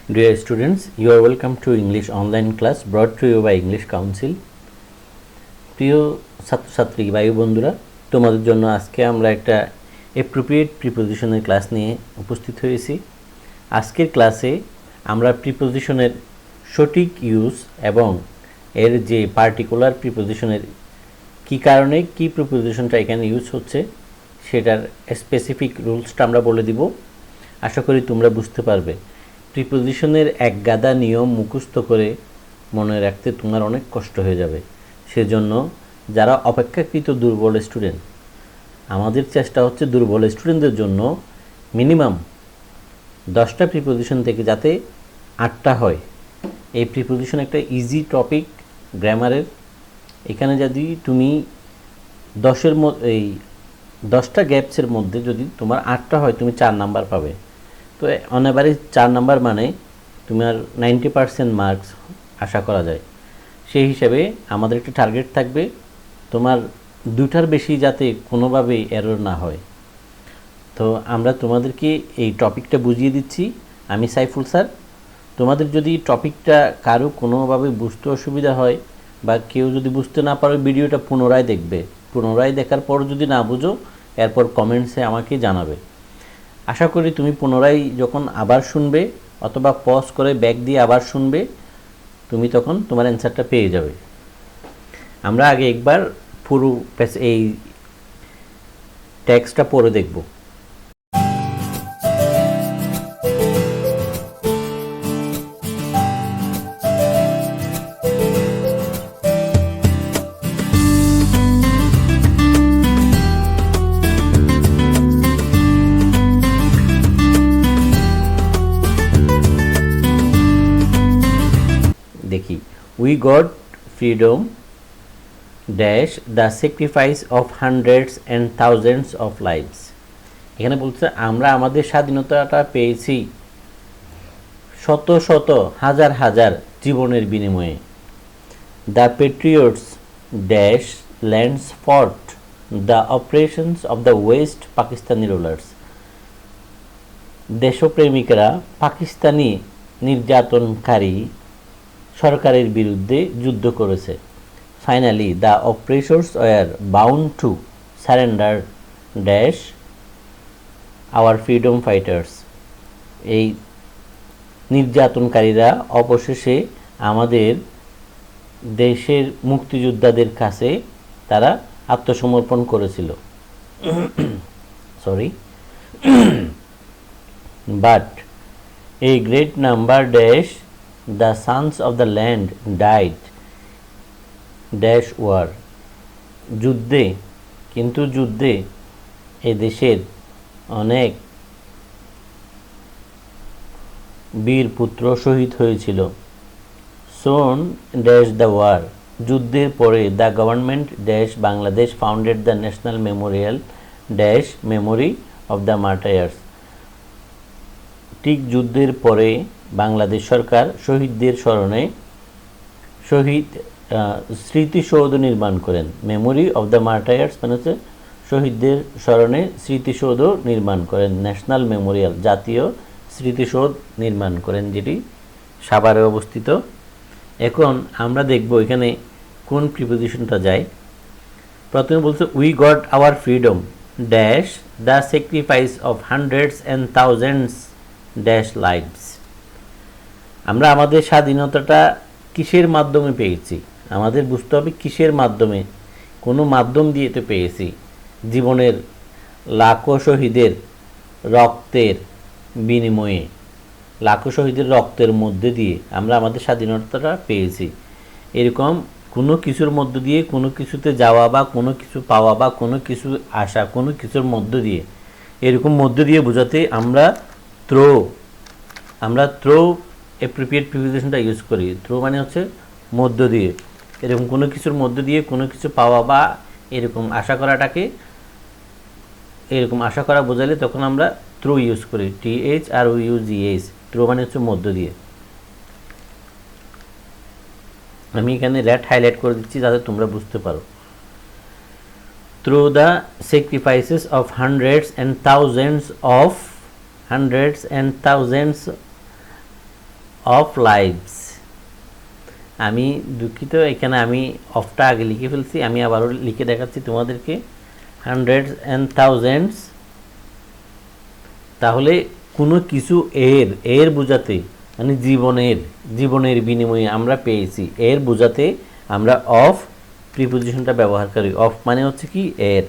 Dear students, you are welcome to English online class brought to you by English Council. প্রিয় ছাত্রছাত্রী ভাই বন্ধুরা, তোমাদের জন্য আজকে আমরা একটা অ্যাপ্রোপ্রিয়েট প্রিপোজিশনের ক্লাস নিয়ে উপস্থিত হয়েছি। আজকের ক্লাসে আমরা প্রিপোজিশনের সঠিক ইউজ এবং এর যে পার্টিকুলার প্রিপোজিশনের কী কারণে কী প্রিপোজিশনটা এখানে ইউজ হচ্ছে সেটার স্পেসিফিক রুলসটা আমরা বলে দিব। আশা করি তোমরা বুঝতে পারবে। প্রিপোজিশনের এক গাদা নিয়ম মুখস্থ করে মনে রাখতে তোমার অনেক কষ্ট হয়ে যাবে। সেজন্য যারা অপেক্ষাকৃত দুর্বল স্টুডেন্ট, আমাদের চেষ্টা হচ্ছে দুর্বল স্টুডেন্টদের জন্য মিনিমাম 10টা প্রিপোজিশন থেকে যাতে 8টা হয়। এই প্রিপোজিশন একটা ইজি টপিক গ্রামারের। এখানে যদি তুমি 10টা গ্যাপসের মধ্যে যদি তোমার 8টা হয় তুমি 4 নাম্বার পাবে। তো অন অ্যাভারেজ 4 নাম্বার মানে তোমার 90% মার্কস আশা করা যায়। সেই হিসাবে আমাদের একটা টার্গেট থাকবে তোমার 2টার বেশি যাতে কোনোভাবেই এরর না হয়। তো আমরা তোমাদেরকে এই টপিকটা বুঝিয়ে দিচ্ছি। আমি সাইফুল স্যার। তোমাদের যদি টপিকটা কারো কোনোভাবে বুঝতে অসুবিধা হয় বা কেউ যদি বুঝতে না পারো, ভিডিওটা পুনরায় দেখবে। পুনরায় দেখার পর যদি না বুঝো এরপর কমেন্টসে আমাকে জানাবে। আশা করি তুমি পুনরায় যখন আবার শুনবে অথবা পজ করে ব্যাক দিয়ে আবার শুনবে, তুমি তখন তোমার অ্যান্সারটা পেয়ে যাবে। আমরা আগে একবার পুরো এই টেক্সটটা পড়ে দেখব। দেখি, we got freedom dash the sacrifice of hundreds and thousands of lives. এখানে বলছে আমরা আমাদের স্বাধীনতাটা পেয়েছি শত শত হাজার হাজার জীবনের বিনিময়ে। The patriots dash lands fought the operations of the West Pakistani rulers. দেশপ্রেমিকরা পাকিস্তানি নির্যাতনকারী সরকারের বিরুদ্ধে যুদ্ধ করেছে। Finally the operations were bound to surrender dash our freedom fighters. এই নির্যাতনকারীরা অবশেষে আমাদের দেশের মুক্তিযোদ্ধাদের কাছে তারা আত্মসমর্পণ করেছিল। Sorry, but A great number dash the sons of the land died dash war। যুদ্ধে কিন্তু যুদ্ধে এই দেশের অনেক বীর পুত্র শহীদ হয়েছিল। soon dash the war। যুদ্ধের পরে the government dash Bangladesh founded the national memorial dash memory of the martyrs। ঠিক যুদ্ধের পরে বাংলাদেশ সরকার শহীদদের স্মরণে স্মৃতিসৌধ নির্মাণ করেন। মেমোরি অফ দ্য মার্টায়ার্স মানে হচ্ছে শহীদদের স্মরণে স্মৃতিসৌধ নির্মাণ করেন। ন্যাশনাল মেমোরিয়াল জাতীয় স্মৃতিসৌধ নির্মাণ করেন, যেটি সাভারে অবস্থিত। এখন আমরা দেখব এখানে কোন প্রিপোজিশনটা যায়। প্রথমে বলছে we got our freedom dash the sacrifice of hundreds and thousands dash lives. আমরা আমাদের স্বাধীনতাটা কিসের মাধ্যমে পেয়েছি, আমাদের বুঝতে হবে কিসের মাধ্যমে। কোনো মাধ্যম দিয়ে তো পেয়েছি। জীবনের লাখো শহীদের রক্তের বিনিময়ে, লাখো শহীদের রক্তের মধ্যে দিয়ে আমরা আমাদের স্বাধীনতাটা পেয়েছি। এরকম কোনো কিছুর মধ্য দিয়ে কোনো কিছুতে যাওয়া বা কোনো কিছু পাওয়া বা কোনো কিছু আসা, কোনো কিছুর মধ্য দিয়ে, এরকম মধ্য দিয়ে বোঝাতে আমরা থ্রো অ্যাপ্রোপ্রিয়েট প্রিপোজিশনটা ইউজ করি। থ্রো মানে হচ্ছে মধ্য দিয়ে। এরকম কোনো কিছুর মধ্য দিয়ে কোনো কিছু পাওয়া বা এরকম আশা করাটাকে, এরকম আশা করা বোঝালে তখন আমরা থ্রো ইউজ করি। THROUGH। থ্রো মানে হচ্ছে মধ্য দিয়ে। আমি এখানে রেড হাইলাইট করে দিচ্ছি যাতে তোমরা বুঝতে পারো। Through the sacrifices of hundreds and thousands of lives. আমি দুঃখিত, এখানে আমি অফটা আগে লিখে ফেলছি, আমি আবারও লিখে দেখাচ্ছি তোমাদেরকে। হান্ড্রেডস অ্যান্ড থাউজেন্ডস, তাহলে কোনো কিছু এর বোঝাতে মানে জীবনের বিনিময়ে আমরা পেয়েছি, এর বোঝাতে আমরা অফ প্রিপোজিশনটা ব্যবহার করি। অফ মানে হচ্ছে কি এর,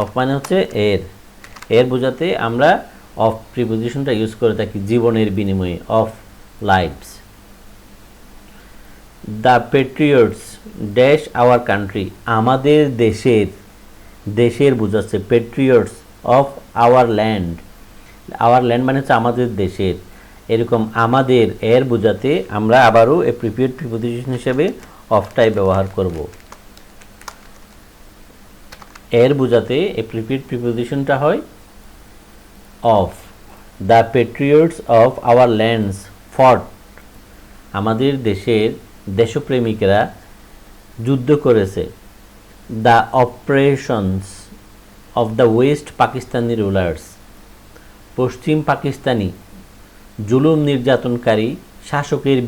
অফ মানে হচ্ছে এর বোঝাতে আমরা অফ প্রিপোজিশনটা ইউজ করে থাকি জীবনের বিনিময়ে, of lives. The patriots dash our country, আমাদের দেশের বোঝাচ্ছে। Patriots of our land, our land মানে হচ্ছে আমাদের দেশের। এরকম আমাদের এর বোঝাতে আমরা আবারও প্রিপেয়ার্ড প্রিপোজিশন হিসেবে অফটাই ব্যবহার করব। এর বোঝাতে প্রিপেয়ার্ড প্রিপোজিশনটা হয় of. The Patriots of our lands ফট, আমাদের দেশপ্রেমিকেরা যুদ্ধ করেছে। The operations of the West Pakistani rulers, পশ্চিম পাকিস্তানি জুলুম নির্যাতনকারী শাসকের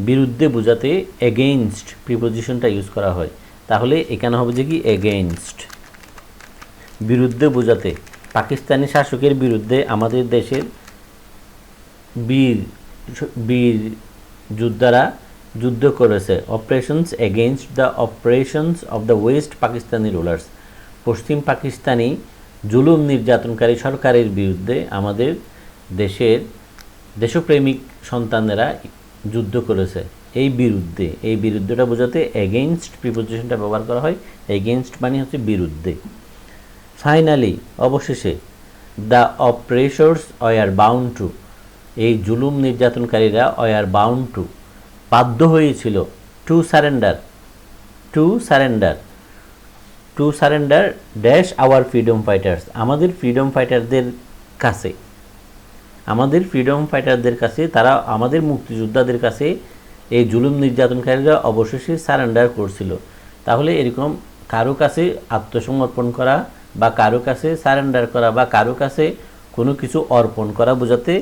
বিরুদ্ধে বোঝাতে এগেইনস্ট প্রিপোজিশনটা ইউজ করা হয়। তাহলে এখানে হবে যে কি এগেইনস্ট, বিরুদ্ধে বোঝাতে। পাকিস্তানি শাসকের বিরুদ্ধে আমাদের দেশের বীর যোদ্ধারা যুদ্ধ করেছে। Operations against the operations of the West Pakistani rulers, পশ্চিম পাকিস্তানি জুলুম নির্যাতনকারী সরকারের বিরুদ্ধে আমাদের দেশপ্রেমিক সন্তানেরা যুদ্ধ করেছে। এই বিরুদ্ধেটা বোঝাতে এগেইনস্ট প্রিপোজিশনটা ব্যবহার করা হয়। এগেইনস্ট মানে হচ্ছে বিরুদ্ধে। ফাইনালি, অবশেষে, দ্য অপ্রেসর্স ওয়ার বাউন্ড টু, এই জুলুম নির্যাতনকারীরা ওয়ার বাউন্ড টু, বাধ্য হয়েছিল, two surrender dash our freedom fighters, আমাদের ফ্রিডম ফাইটারদের কাছে, তারা আমাদের মুক্তিযোদ্ধাদের কাছে এই জুলুম নির্যাতনকারীরা অবশেষে সারেন্ডার করছিল। তাহলে এরকম কারো কাছে আত্মসমর্পণ করা বা কারো কাছে সারেন্ডার করা বা কারো কাছে কোনো কিছু অর্পণ করা বোঝাতে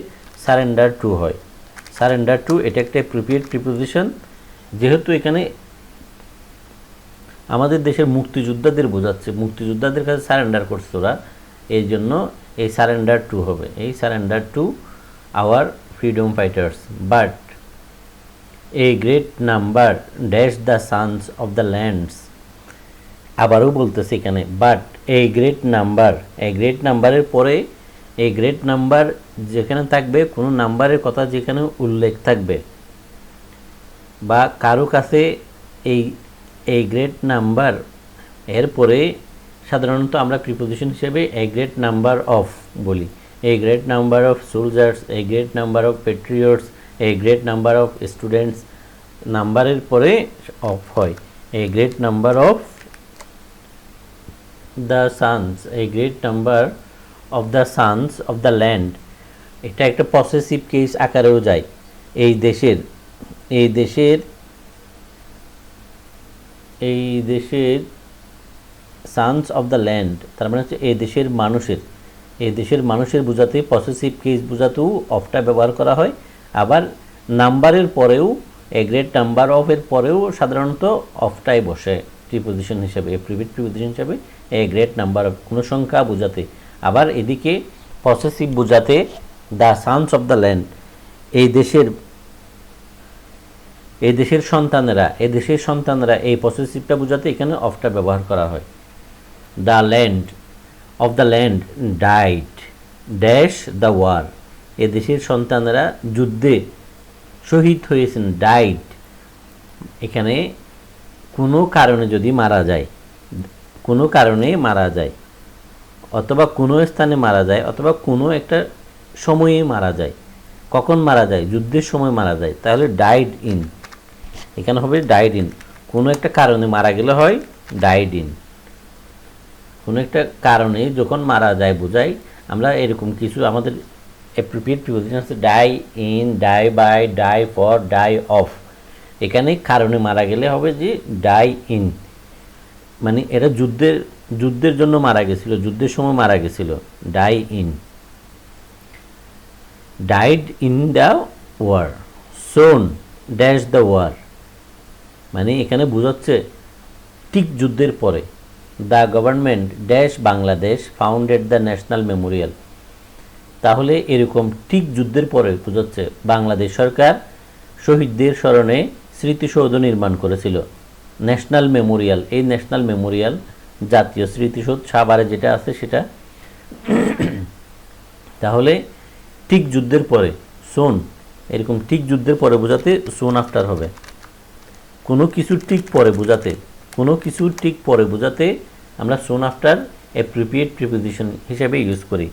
সারেন্ডার টু হয়। সারেন্ডার টু এটা একটা প্রিপেয়ার্ড প্রিপোজিশন, যেহেতু এখানে আমাদের দেশের মুক্তিযোদ্ধাদের বোঝাচ্ছে, মুক্তিযোদ্ধাদের কাছে সারেন্ডার করছে ওরা, এই জন্য এই সারেন্ডার টু হবে। এই surrender to our freedom fighters, but A great number dash the sons of the lands, আবারও বলতেছে এখানে বাট এ গ্রেট নাম্বারের পরে এই গ্রেট নাম্বার যেখানে থাকবে, কোনো নাম্বারের কথা যেখানে উল্লেখ থাকবে বা কারো কাছে এই গ্রেট নাম্বার এরপরে সাধারণত আমরা প্রিপোজিশন হিসেবে এ গ্রেট নাম্বার অফ বলি। A great number of soldiers, a great number of patriots, a great number of students, নাম্বারের পরে অফ হয়। A great number of the sons, a great number of the sons of the land, এটা একটা possessive case আকারেও যায়। এই দেশের Sans of the land, তার মানে হচ্ছে এই দেশের মানুষের বোঝাতে, পসেসিভ কেস বোঝাতেও অফটা ব্যবহার করা হয়। আবার নাম্বারের পরেও, এ গ্রেট নাম্বার অফ এর পরেও সাধারণত অফটাই বসে প্রিপোজিশন হিসেবে, প্রিপেয়ার্ড প্রিপোজিশন হিসেবে এ গ্রেট নাম্বার অফ, কোনো সংখ্যা বোঝাতে। আবার এদিকে পসেসিভ বোঝাতে the sons of the land, এই দেশের সন্তানেরা, এই পসেসিভটা বোঝাতে এখানে অফটা ব্যবহার করা হয়। The land of the land died dash the war, এ দেশের সন্তানেরা যুদ্ধে শহীদ হয়েছেন। ডাইড এখানে কোনো কারণে যদি মারা যায় অথবা কোনো স্থানে মারা যায় অথবা কোনো একটা সময়ে মারা যায়। কখন মারা যায়? যুদ্ধের সময় মারা যায়, তাহলে ডাইড ইন, এখানে হবে ডাইড ইন। কোনো একটা কারণে মারা গেলে হয় ডাইড ইন। কোনো একটা কারণে যখন মারা যায় বোঝায় আমরা এরকম কিছু, আমাদের অ্যাপ্রোপ্রিয়েট প্রিপোজিশন আছে die in, die by, die for, die of. এখানে কারণে মারা গেলে হবে যে ডাই ইন, মানে এরা যুদ্ধের জন্য মারা গেছিল, যুদ্ধের সময় মারা গেছিল, die in. Died in the war, soon dash the war, মানে এখানে বোঝাচ্ছে ঠিক যুদ্ধের পরে। The government dash Bangladesh founded the national memorial, তাহলে এরকম ঠিক যুদ্ধের পরে বোঝাচ্ছে বাংলাদেশ সরকার শহীদদের স্মরণে স্মৃতিসৌধ নির্মাণ করেছিল। ন্যাশনাল মেমোরিয়াল, এই ন্যাশনাল মেমোরিয়াল জাতীয় স্মৃতিসৌধ সাভারে যেটা আছে সেটা। তাহলে ঠিক যুদ্ধের পরে, সোন, এরকম ঠিক যুদ্ধের পরে বোঝাতে সোন আফটার হবে। কোনো কিছু ঠিক পরে বোঝাতে, কোনো কিছু ঠিক পরে বোঝাতে আমরা সোন আফটার অ্যাপ্রোপ্রিয়েট প্রিপোজিশন হিসেবে ইউজ করি।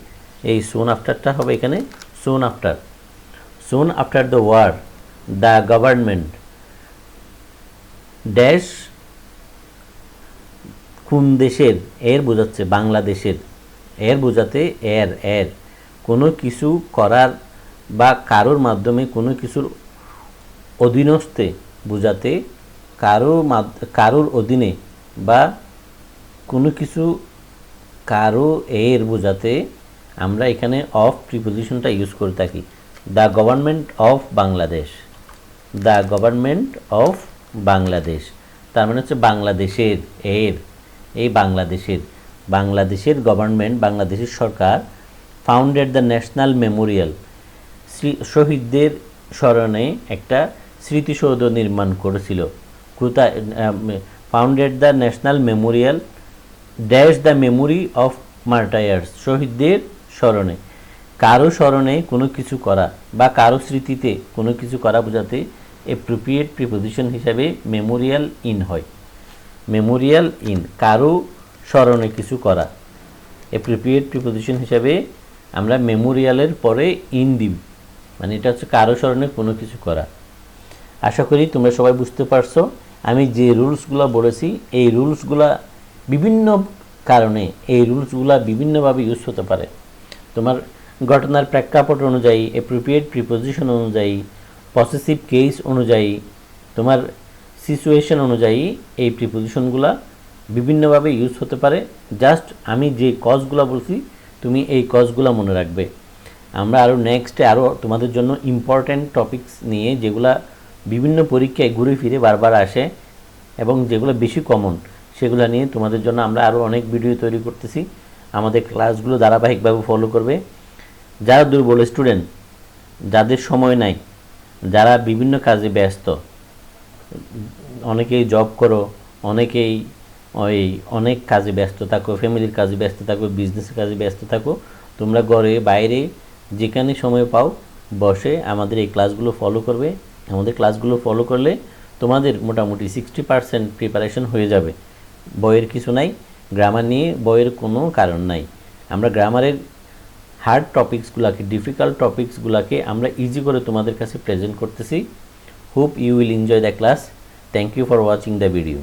এই সোন আফটারটা হবে এখানে soon after. Soon after the war the government dash, কোন দেশের, এর বোঝাচ্ছে বাংলাদেশের, এর বোঝাতে এর কোনো কিছু করার বা কারোর মাধ্যমে কোনো কিছুর অধীনস্থে বোঝাতে, কারোর অধীনে বা কোনো কিছু কারো এর বোঝাতে আমরা এখানে অফ প্রিপোজিশনটা ইউজ করে থাকি। The government of Bangladesh, the government of Bangladesh, তার মানে হচ্ছে বাংলাদেশের, এর, এই বাংলাদেশের গভর্নমেন্ট, বাংলাদেশের সরকার ফাউন্ডেড দ্য ন্যাশনাল মেমোরিয়াল, শহীদদের স্মরণে একটা স্মৃতিসৌধ নির্মাণ করেছিল। কোথায়? Founded the national Memorial dash the memory of মার্টায়ার্স, শহীদদের স্মরণে। কারো স্মরণে কোনো কিছু করা বা কারো স্মৃতিতে কোনো কিছু করা বোঝাতে অ্যাপ্রোপ্রিয়েট প্রিপোজিশন হিসাবে মেমোরিয়াল ইন হয়। মেমোরিয়াল ইন, কারো স্মরণে কিছু করা, অ্যাপ্রোপ্রিয়েট প্রিপোজিশন হিসাবে আমরা মেমোরিয়ালের পরে ইন দিব, মানে এটা হচ্ছে কারো স্মরণে কোনো কিছু করা। আশা করি তোমরা সবাই বুঝতে পারছো। আমি যে রুলসগুলো বলেছি এই রুলসগুলা বিভিন্ন কারণে, এই রুলসগুলা বিভিন্নভাবে ইউজ হতে পারে। তোমার ঘটনার প্রেক্ষাপট অনুযায়ী, অ্যাপ্রোপ্রিয়েট প্রিপোজিশন অনুযায়ী, পসেসিভ কেস অনুযায়ী, তোমার সিচুয়েশন অনুযায়ী এই প্রিপোজিশনগুলা বিভিন্নভাবে ইউজ হতে পারে। জাস্ট আমি যে কজগুলো বলছি তুমি এই কজগুলো মনে রাখবে। আমরা আরও নেক্সটে আরও তোমাদের জন্য ইম্পর্ট্যান্ট টপিকস নিয়ে, যেগুলা বিভিন্ন পরীক্ষায় ঘুরে ফিরে বারবার আসে এবং যেগুলো বেশি কমন, সেগুলো নিয়ে তোমাদের জন্য আমরা আরও অনেক ভিডিও তৈরি করতেছি। আমাদের ক্লাসগুলো ধারাবাহিকভাবে ফলো করবে। যারা দুর্বল স্টুডেন্ট, যাদের সময় নাই, যারা বিভিন্ন কাজে ব্যস্ত, অনেকেই জব করো, অনেকেই অনেক কাজে ব্যস্ত থাকো, ফ্যামিলির কাজে ব্যস্ত থাকো, বিজনেসের কাজে ব্যস্ত থাকো, তোমরা ঘরে বাইরে যেখানে সময় পাও বসে আমাদের এই ক্লাসগুলো ফলো করবে। আমাদের ক্লাসগুলো ফলো করলে তোমাদের মোটামুটি 60% প্রিপারেশন হয়ে যাবে। বইয়ের কিছু নাই, গ্রামার নিয়ে বইয়ের কোনো কারণ নাই। আমরা গ্রামারের হার্ড টপিকসগুলোকে, ডিফিকাল্ট টপিকসগুলোকে আমরা ইজি করে তোমাদের কাছে প্রেজেন্ট করতেছি। Hope you will enjoy the class. Thank you for watching the video.